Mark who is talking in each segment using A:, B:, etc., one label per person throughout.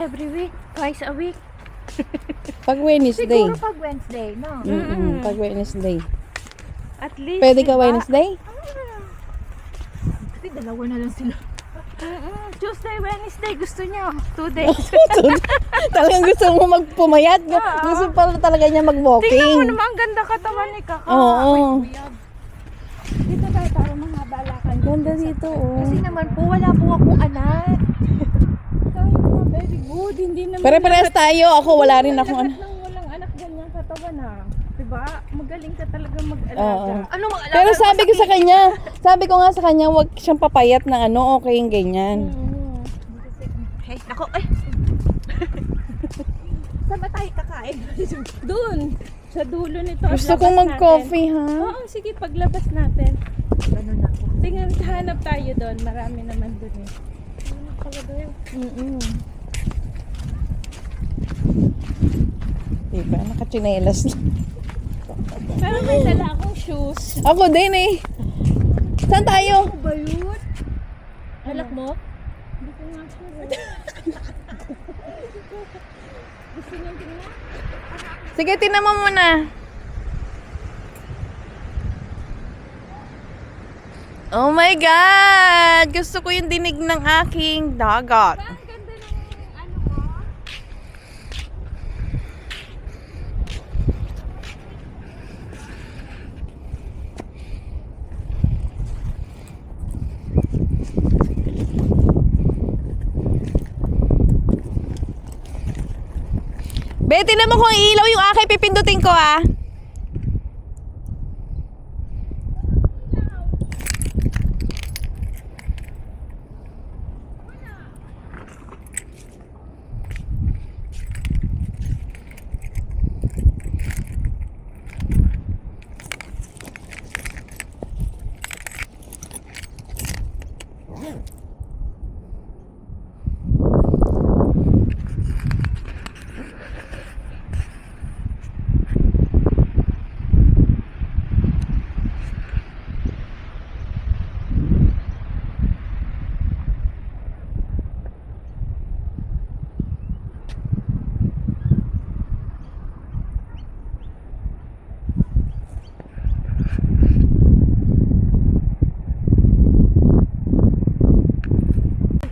A: Every week, twice a week.
B: Pag Wednesday.
A: Siguro pag Wednesday, no?
B: Pag Wednesday.
A: At least,
B: Pwede ka
A: diba?
B: Wednesday?
A: Kasi dalawa na lang sila. Tuesday, Wednesday, gusto niya. 2 days.
B: Talagang gusto mo magpumayat. Gusto pala talaga niya
A: Tingnan mo
B: mag-walking.
A: naman, ang ganda katawan ni Kaka.
B: Oo.
A: Dito tayo para mga balakan.
B: Ganda dito, oh.
A: Kasi naman po, wala po akong anak. Kahit na very good, hindi naman.
B: Pare-parehas tayo. Ako, wala rin akong
A: Lahat ng walang anak ganyang katawan ha. Diba? Magaling ka talaga mag-alaga.
B: Oo.
A: Ano mag-alaga?
B: Pero sabi ko sa kanya, sabi ko nga sa kanya, huwag siyang papayat ng ano, okay yung ganyan.
A: Hey, nako, ay. Saan ba tayo kakain? Doon. Sa dulo nito.
B: Gusto
A: Labas
B: kong mag-coffee, ha?
A: natin. Oo, sige, paglabas natin. Ganun ako. Tingnan, hanap tayo doon. Marami naman doon eh. Ano pala doon?
B: Diba? Nakachinelas na.
A: Pero may dala akong shoes.
B: Ako din eh. Saan tayo?
A: Ano ba yun? Alak mo? Hindi ko nga sure. Gusto niyo tingnan?
B: Sige, tinan mo muna. Oh my God! Gusto ko yung dinig ng aking dagat.
A: Ang ganda ng ano mo.
B: Be, tinan mo kung ilaw yung aking pipindutin ko, ah.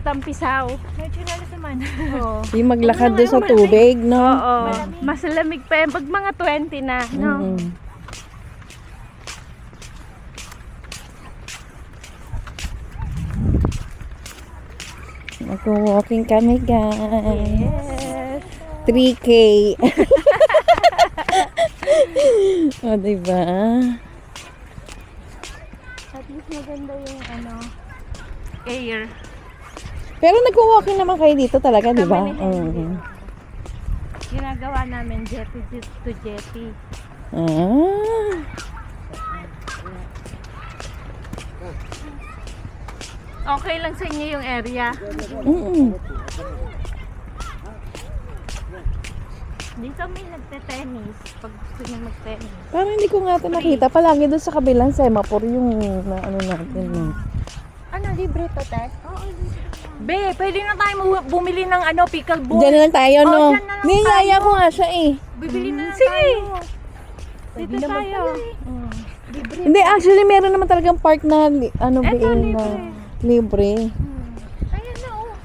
A: Tampisaw. Medyo nalas naman. Oo.
B: Yung maglakad doon sa tubig, no?
A: Oo. Mas lamig pa yan. Pag mga 20 na, no?
B: Mag-walking kami, guys.
A: Yes.
B: 3K. O, diba?
A: At least maganda yung ano, air.
B: Pero nag-walking naman kayo dito talaga, diba?
A: Kami ni Henry. Ginagawa namin jetty to jetty.
B: Ah.
A: Okay lang sa inyo yung area. Dito may nagte-tennis pag gusto niyo mag-tennis.
B: Parang hindi ko nga ito nakita. Palagi doon sa kabilang semaphore yung ano natin.
A: Ano, libre to, Tek? Oo, libre. Be, pwede na tayo bumili ng ano, pickleball.
B: Diyan na lang tayo, no?
A: dyan na lang
B: Niyaya
A: tayo.
B: ko nga siya eh.
A: Bibili na lang tayo. Dito tayo. Libre.
B: Hindi, actually, meron naman talagang park na, ano ba
A: Eto,
B: yun na libre.
A: Ayan na, oh.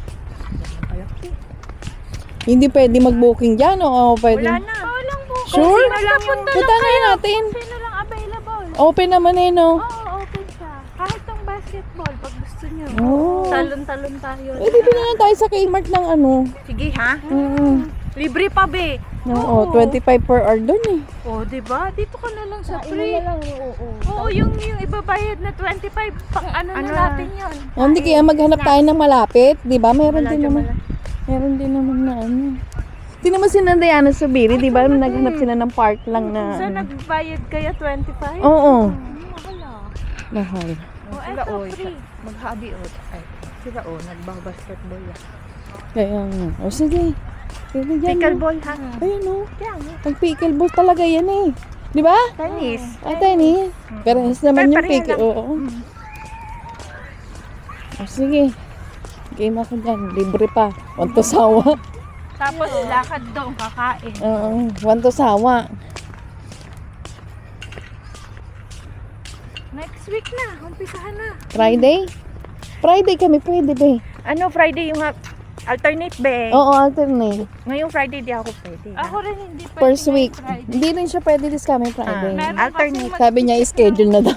B: Hindi pwede mag-booking dyan, o pwede.
A: Wala na. Walang buko.
B: Sure?
A: Sino lang yung...
B: Punta na natin.
A: Sino lang available?
B: Open naman eh, no?
A: Oo, open siya. Kahit tong basketball, pag gusto nyo.
B: Oh.
A: Talon-talon tayo.
B: Eh, di na tayo sa Kmart ng ano.
A: Sige, ha? Libre pa, be.
B: Oo, 25 per hour dun eh.
A: Oh, diba? Dito ka na lang sa free. Oo, yung ibabayad na 25, pang ano na natin yun.
B: O, hindi kaya maghanap tayo ng malapit, di ba? Meron
A: Wala
B: din
A: dyan,
B: naman. Meron din naman na ano. Di naman si Diana Subiri, di ba? Naghanap sila ng park lang na.
A: So, nagbayad kaya 25?
B: Oo.
A: Mahal ah.
B: Mahal.
A: Oh, eto, free.
C: Mag-hobby o. Ay, sila o, nagbabasketball yan.
B: Kaya nga. O sige. Pwede dyan.
A: Pickleball, ha?
B: Ayun o. Ang pickleball talaga yan eh. Di ba?
A: Tennis.
B: Ay, tennis. Pero naman yung
A: Pareho
B: pickle.
A: lang.
B: Oo. O sige. Game ako dyan. Libre pa. Want to sawa.
A: Tapos lakad doon, kakain.
B: Oo, want to sawa.
A: Next week na, umpisahan na.
B: Friday? Friday kami pwede, be.
C: Ano, Friday yung alternate ba?
B: Oo, alternate.
C: Ngayong Friday di ako pwede.
A: Ako rin hindi pwede.
B: First
A: ngayong
B: week.
A: Friday.
B: Hindi rin siya pwede this coming Friday.
A: Meron
C: Alternate.
A: kasing
B: Sabi niya, schedule na daw.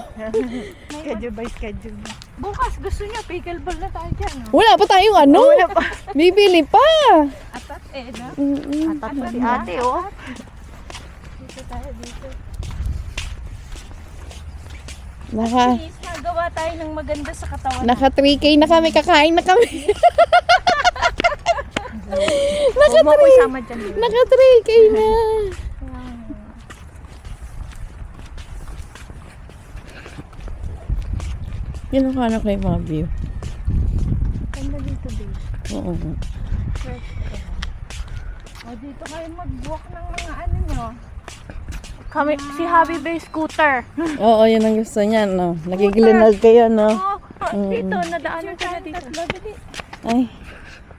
C: Schedule by schedule.
A: bukas gusto niya, pickleball na tayo dyan. No?
B: Wala pa tayong ano?
C: Wala pa.
B: Bibili pa.
A: Atat no?
B: Mm-mm.
C: Atat na si ate, oh.
A: Dito tayo, dito.
B: Naka,
A: Please, nagawa tayo ng maganda sa katawan.
B: naka 3K na kami, kakain na kami.
C: Huwag mo ko isama dyan.
B: Naka 3K na. Yun ang kano kay Mabio.
A: Ganda dito, babe.
B: Oo.
A: Fresh air. O, dito kayo mag-walk ng mga ano nyo.
C: Kami, si Happy Bay Scooter.
B: Oo, yun ang gusto niya, no? Nagigilinag kayo, no?
C: Dito, nadaanan ka na dito.
A: Tatlo, dali.
B: Ay,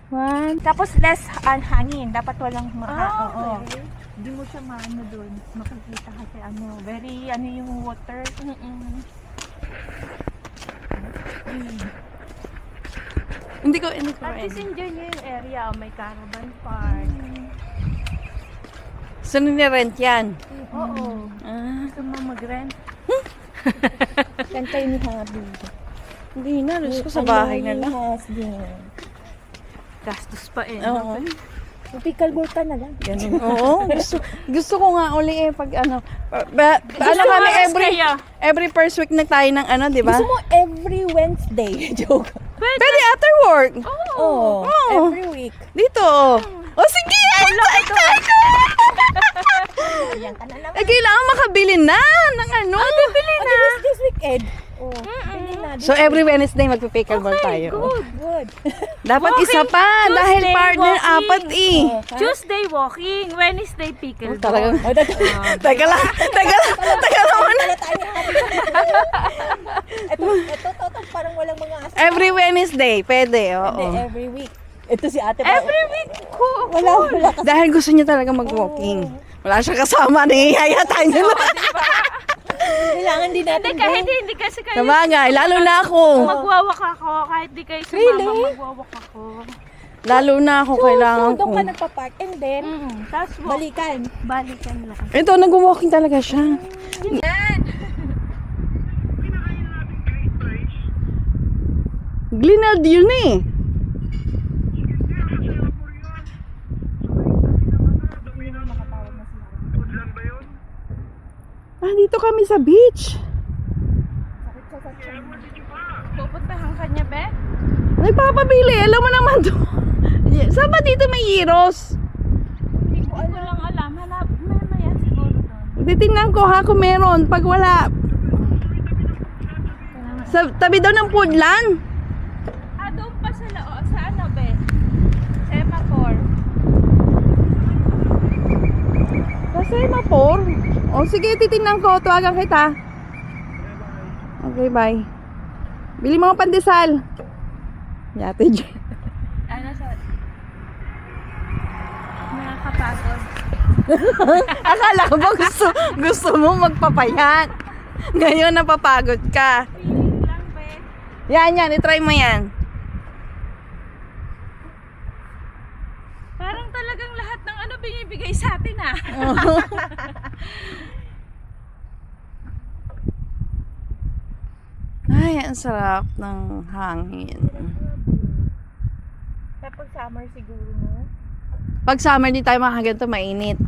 C: One. Tapos less hangin. Dapat walang oo.
A: okay.
C: Hindi mo siya maano doon. Makikita kasi ano, very ano yung water.
B: hindi ko
C: At least enjoy nyo yung area. May caravan park.
B: Saan ni-rent yan?
C: Oo.
B: Ah,
C: Gusto mo mag-rent?
A: Kantay ni Habi.
B: hindi na. Gusto ko sa bahay na lang.
C: Gastos pa eh.
B: Oo.
A: Pickleball ka na lang.
B: Ganun. Oo, gusto ko nga uli pag ano. Ano kami every first week na tayo ng ano, di ba?
A: Gusto mo every Wednesday. Joke.
B: Pwede after work.
A: Oo.
B: Oo.
A: Every week.
B: Dito. O sige, excited!
A: Yan ka na naman.
B: Eh, kailangan makabili na ng ano. Bibili na.
A: This weekend. Oh, pili na.
B: So every Wednesday magpi-pickleball tayo.
A: Good.
B: Dapat isa pa dahil
C: Tuesday,
B: partner
C: walking.
B: apat eh.
C: Tuesday walking, Wednesday pickleball.
B: Talagang.
A: Oh, that's
B: Teka lang muna.
A: Ito, parang walang mga asa.
B: Every Wednesday, pwede. Oo.
A: Every week. Ito si ate.
C: Every week ko.
A: Wala.
B: Dahil gusto niya talaga mag-walking. Wala siya kasama, nangihaya tayo na.
A: Kailangan din natin.
C: Hindi, kahit hindi kasi kayo
B: Sabagay, lalo na ako.
C: magwawak ako. Kahit di kayo sumama, magwawak ako.
B: Lalo na ako, kailangan ko.
A: Doon ka nagpa-park and then,
C: Tapos
A: balikan.
C: balikan lang.
B: Ito, nag-walking talaga siya. Glenald yun eh. Ah, dito kami sa beach.
C: Pupuntahan ka niya, be?
B: Nagpapabili, alam mo naman to. Saan ba dito may Euros?
C: Hindi ko lang alam. Hanap, mamaya siguro doon.
B: Titingnan ko ha kung meron. Pag wala, sa tabi daw ng Foodland.
C: Doon pa sa sa ano, be? Semaphore.
B: Kasi mapor. O sige, titingnan ko. Tuwagan kita. Okay, bye. Bili mga pandesal. Yate dyan.
C: Ano sa... Nakakapagod.
B: Akala ko ba gusto mo magpapayat. Ngayon napapagod ka.
C: Feeling lang, be.
B: Yan. I-try mo yan.
C: Parang talagang lahat ng ano binibigay sa atin, ah.
B: Ay, ang sarap ng hangin.
C: Kapag summer siguro, no?
B: Pag summer, di tayo makaganto, mainit.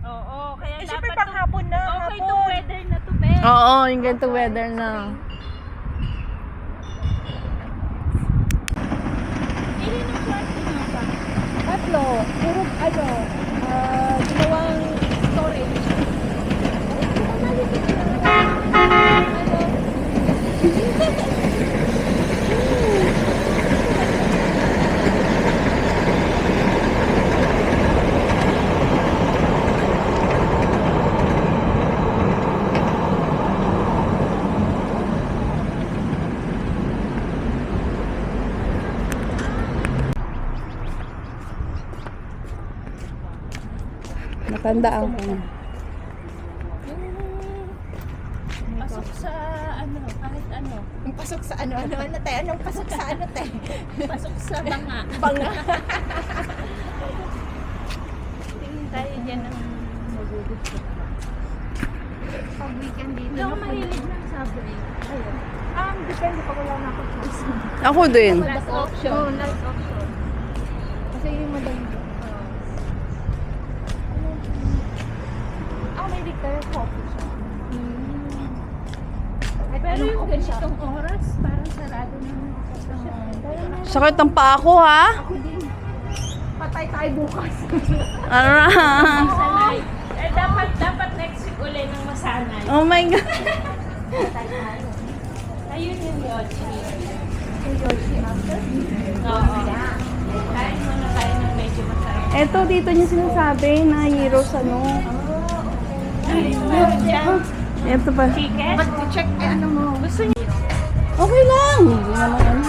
C: Oo, kaya dapat
A: Siyempre pang hapon na.
C: okay itong weather na to, be.
B: Oo, yung ganito weather na.
C: Ilan ang klase nyo ba?
A: Tatlo. Puro ginawang storage.
B: Natandaan ko na.
A: Pasok sa ano, kahit ano.
C: Yung pasok sa ano tayo? Anong pasok sa ano tayo?
A: Pasok sa banga.
C: Banga.
A: Tingin tayo dyan ng magugusto.
C: Pag weekend dito.
A: Hindi ako mahilig ng subway. Ayun.
C: Depende pag wala na ako choice.
B: Ako din.
A: Last option.
C: Oh, last option. Kasi yung madami. May tayo coffee shop.
A: Pero yung ganitong oras, parang sarado na ng coffee shop.
B: Sakit ang paa ko, ha?
C: Ako din. Patay tayo bukas.
B: Alright.
A: Sanay. Eh, dapat next week ulit ng masanay.
B: Oh my God.
A: Ayun yung Yoshi.
C: Yung Yoshi after.
A: Oo. Kain muna tayo ng medyo masarap.
B: Eto, dito niya sinasabi na heroes ano. Eto pa.
A: Chicken?
C: But check ano mo.
A: Gusto niyo?
B: Okay lang. Hindi naman ano.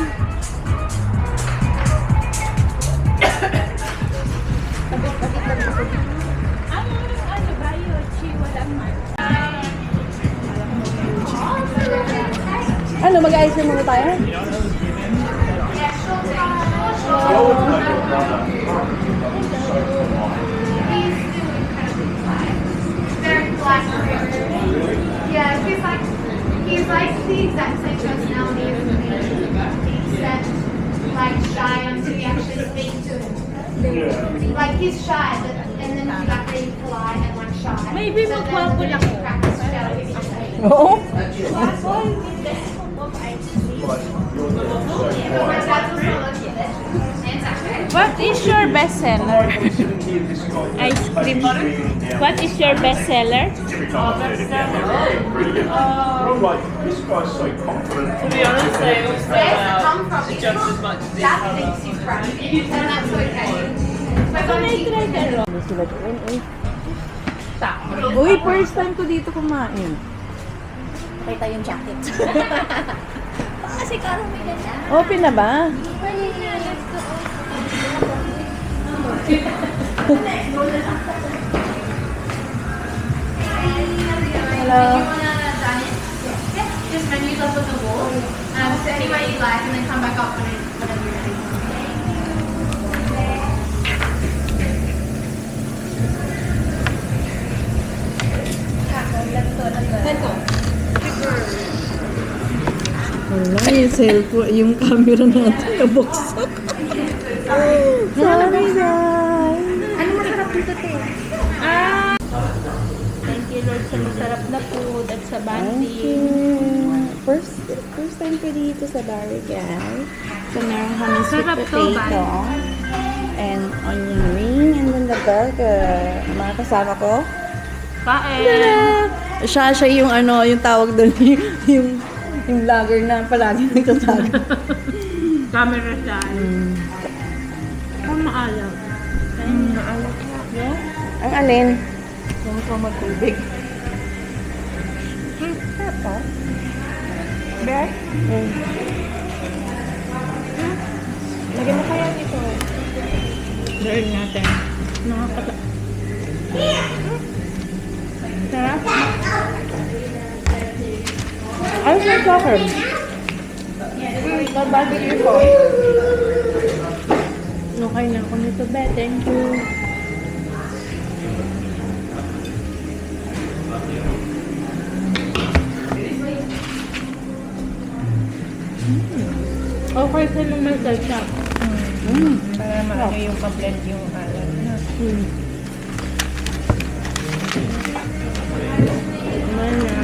A: Ang ano ba, Yoshi? Walang matcha.
B: Ano, mag-ice cream muna tayo?
D: Yeah, he's like the exact same personality as me. Except like shy until you actually speak to him. Like he's shy, but and then he's like really polite and like shy.
A: Maybe
D: But then
A: magwapo
D: when
A: lang
D: you
A: ako.
D: practice together, you can say,
B: Oo.
A: Wapo, hindi scoop of ice cream.
D: my dad's also looking at it. And it's actually
A: What is your best seller? Ice cream. What is your best seller?
E: Like, this guy's so confident.
F: To be honest, they all
D: where's
F: start
D: it
F: out
D: come from? It's
F: just
D: not
F: as much as this.
D: that thinks he's right, and that's okay. But
A: Can I
D: when
A: try the raw?
B: Hindi sila doon eh. Uy, first time ko dito kumain.
C: Pakita yung jacket. Kasi karong may ganyan.
B: Open na ba? Hello.
D: Just menus up on the wall. So anywhere you like, and then come back up whenever you're ready.
B: Wala, yung cellphone, yung camera natin nabuksan. Sorry guys.
C: Ano masarap dito, te?
A: Thank you Lord sa masarap na food at sa
B: Thank
A: banding.
B: you. First time ko dito sa Barangay. So, meron kami sweet
A: Sarap to,
B: potato. And onion ring. And then the burger. Ang mga kasama ko.
A: Kain.
B: Siya yung ano, yung tawag doon. yung vlogger na palagi nagtatago.
A: Camera dyan. Ang maalam.
B: Ang alin?
C: Yung sa magtubig.
B: Bear?
C: Lagyan mo kaya dito.
A: Learn natin. Nakakata. Sarap.
B: Ano sa soccer?
C: Barbecue ko.
A: Okay na ako nito, be. Thank you. Okay sila may ketchup.
C: Para maano yung pa-blend yung alam.
A: Naman na.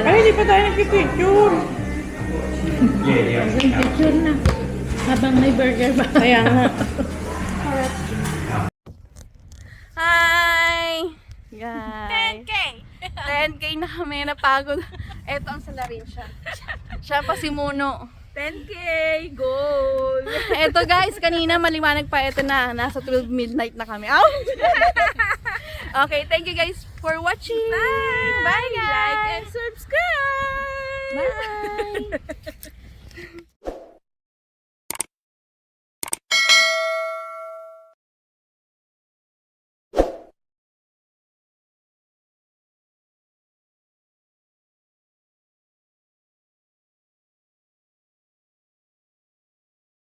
A: Ay, hindi pa tayo nagpipicture. Nagpipicture na. Habang may burger ba?
B: Kaya nga. Hi! Guys. 10K! 10K na kami, napagod. Eto ang salarin siya. Siya pa si Muno.
A: 10K! Goal!
B: Eto guys, kanina maliwanag pa. Eto na, nasa 12 midnight na kami. Ow! Okay, thank you guys for watching. Bye guys!
A: Like and subscribe!
B: Bye!